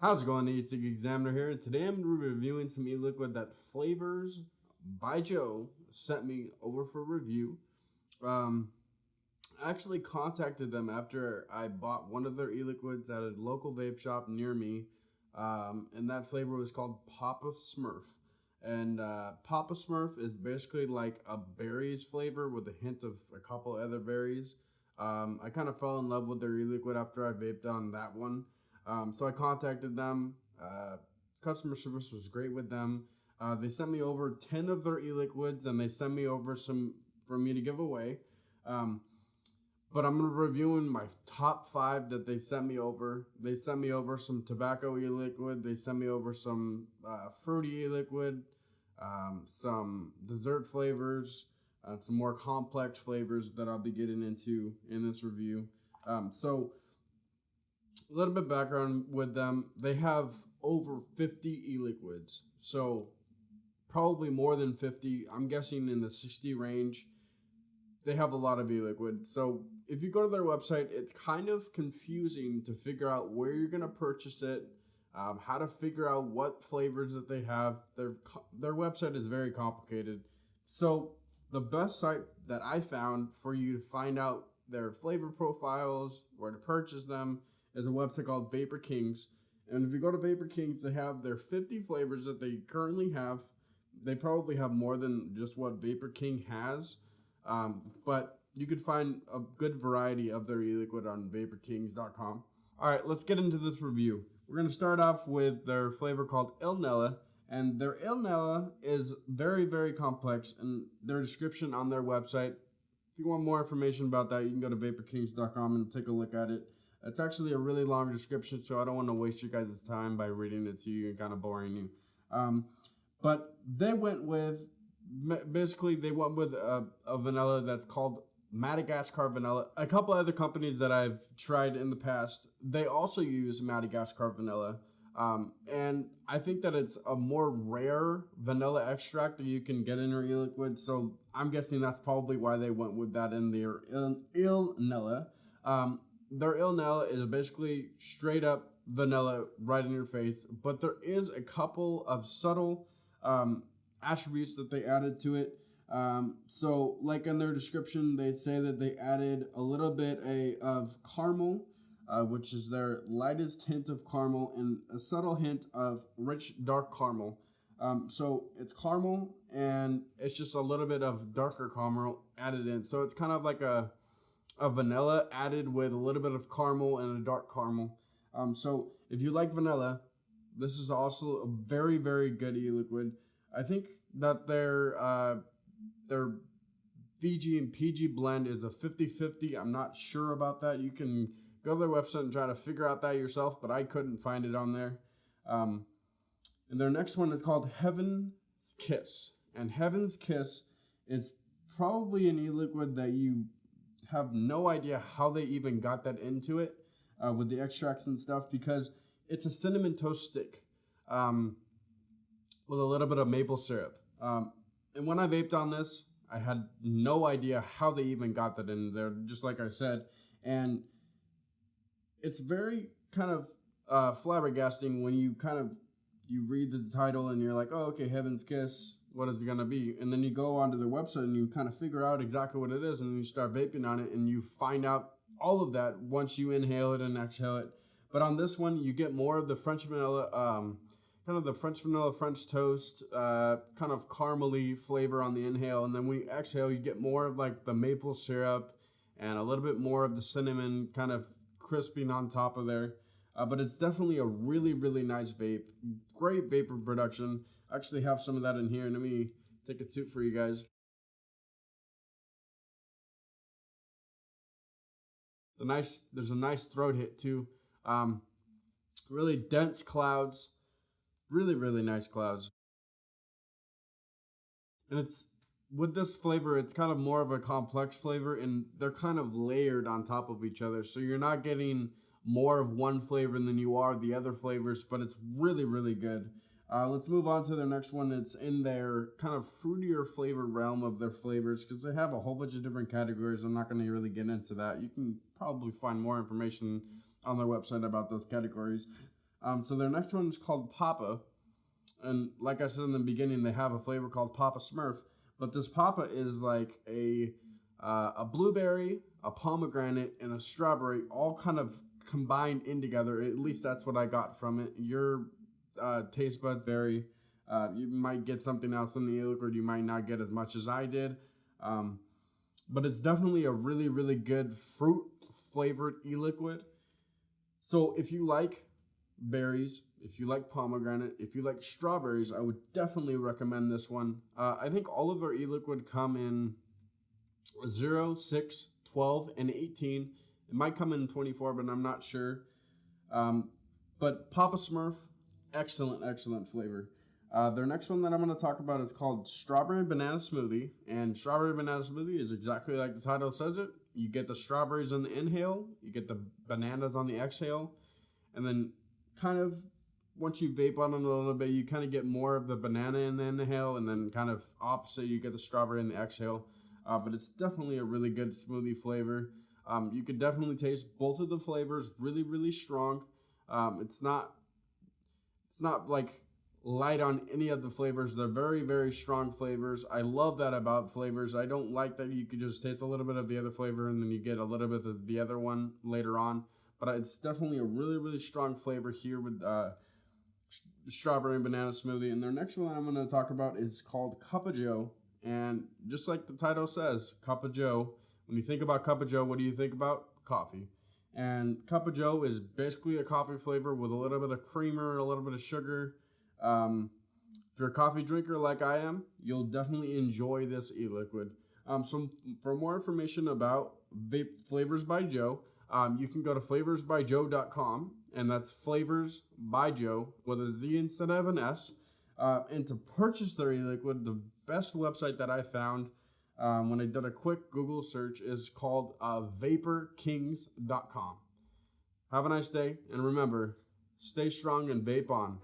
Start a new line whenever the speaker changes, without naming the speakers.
How's it going? The Ecig Examiner here, and today I'm going to be reviewing some e-liquid that Flavorz by Joe sent me over for review. Um, I actually contacted them after I bought one of their e-liquids at a local vape shop near me, and that flavor was called Papa Smurf. And Papa Smurf is basically like a berries flavor with a hint of a couple other berries. I kind of fell in love with their e-liquid after I vaped on that one. So I contacted them. Customer service was great with them. They sent me over 10 of their e-liquids and they sent me over some for me to give away. Um, but I'm reviewing my top 5 that they sent me over. They sent me over some tobacco e-liquid. They sent me over some fruity e-liquid, some dessert flavors, some more complex flavors that I'll be getting into in this review. So a little bit background with them. They have over 50 e-liquids. So probably more than 50. I'm guessing in the 60 range. They have a lot of e-liquid. So if you go to their website, it's kind of confusing to figure out where you're going to purchase it, how to figure out what flavors that they have. Their website is very complicated. So the best site that I found for you to find out their flavor profiles, where to purchase them, is a website called Vapor Kings. And if you go to Vapor Kings, they have their 50 flavors that they currently have. They probably have more than just what Vapor King has. But you could find a good variety of their e-liquid on vaporkings.com. All right, let's get into this review. We're going to start off with their flavor called Il Nella. And their Il Nella is very, very complex. And their description on their website, if you want more information about that, you can go to vaporkings.com and take a look at it. It's actually a really long description, so I don't want to waste your guys' time by reading it to you and kind of boring you. But they went with, basically, they went with a vanilla that's called Madagascar vanilla. A couple other companies that I've tried in the past, they also use Madagascar vanilla. And I think that it's a more rare vanilla extract that you can get in your e-liquid, so I'm guessing that's probably why they went with that in their Il Nella. Their Il Nella is basically straight up vanilla right in your face, but there is a couple of subtle attributes that they added to it. So, like in their description, they say that they added a little bit of caramel, which is their lightest hint of caramel, and a subtle hint of rich dark caramel. So it's caramel, and it's just a little bit of darker caramel added in. So it's kind of like a vanilla added with a little bit of caramel and a dark caramel. So if you like vanilla, this is also a very, very good e-liquid. I think that their VG and PG blend is a 50-50. I'm not sure about that. You can go to their website and try to figure out that yourself, but I couldn't find it on there. And their next one is called Heaven's Kiss. And Heaven's Kiss is probably an e-liquid that you have no idea how they even got that into it with the extracts and stuff, because it's a cinnamon toast stick with a little bit of maple syrup. And when I vaped on this, I had no idea how they even got that in there, just like I said. And it's very kind of flabbergasting when you read the title and you're like, oh, okay, Heaven's Kiss, what is it going to be? And then you go onto their website and you kind of figure out exactly what it is, and then you start vaping on it and you find out all of that once you inhale it and exhale it. But on this one, you get more of the French vanilla, kind of the French vanilla, French toast, kind of caramely flavor on the inhale. And then when you exhale, you get more of like the maple syrup and a little bit more of the cinnamon kind of crisping on top of there. But it's definitely a really, really nice vape. Great vapor production. I actually have some of that in here. Let me take a toot for you guys. There's a nice throat hit too. Really dense clouds. Really, really nice clouds. And it's, with this flavor, it's kind of more of a complex flavor, and they're kind of layered on top of each other. So you're not getting more of one flavor than you are the other flavors, but it's really, really good. Let's move on to their next one. It's in their kind of fruitier flavor realm of their flavors, because they have a whole bunch of different categories. I'm not going to really get into that. You can probably find more information on their website about those categories. So their next one is called Papa. And like I said in the beginning, they have a flavor called Papa Smurf. But this Papa is like a blueberry, a pomegranate, and a strawberry all kind of combined in together. At least that's what I got from it. Your taste buds vary. You might get something else in the e-liquid. You might not get as much as I did. But it's definitely a really, really good fruit flavored e-liquid. So if you like berries, if you like pomegranate, if you like strawberries, I would definitely recommend this one. I think all of our e-liquid come in 0, 6, 12, and 18. It might come in 24, but I'm not sure. But Papa Smurf, excellent flavor. Their next one that I'm going to talk about is called Strawberry Banana Smoothie. And Strawberry Banana Smoothie is exactly like the title says it. You get the strawberries on the inhale, you get the bananas on the exhale, and then kind of once you vape on it a little bit, you kind of get more of the banana in the inhale, and then kind of opposite, you get the strawberry in the exhale. But it's definitely a really good smoothie flavor. You could definitely taste both of the flavors really, really strong. It's not like light on any of the flavors. They're very, very strong flavors. I love that about flavors. I don't like that you could just taste a little bit of the other flavor and then you get a little bit of the other one later on. But it's definitely a really, really strong flavor here with strawberry and banana smoothie. And their next one I'm going to talk about is called Cup of Joe. And just like the title says, Cup of Joe. When you think about Cup of Joe, what do you think about? Coffee. And Cup of Joe is basically a coffee flavor with a little bit of creamer, a little bit of sugar. If you're a coffee drinker like I am, you'll definitely enjoy this e-liquid. So for more information about vape Flavorz by Joe, you can go to flavorzbyjoe.com, and that's Flavorz by Joe with a Z instead of an S. And to purchase their e-liquid, the best website that I found when I did a quick Google search is called vaporkings.com. Have a nice day, and remember, stay strong and vape on.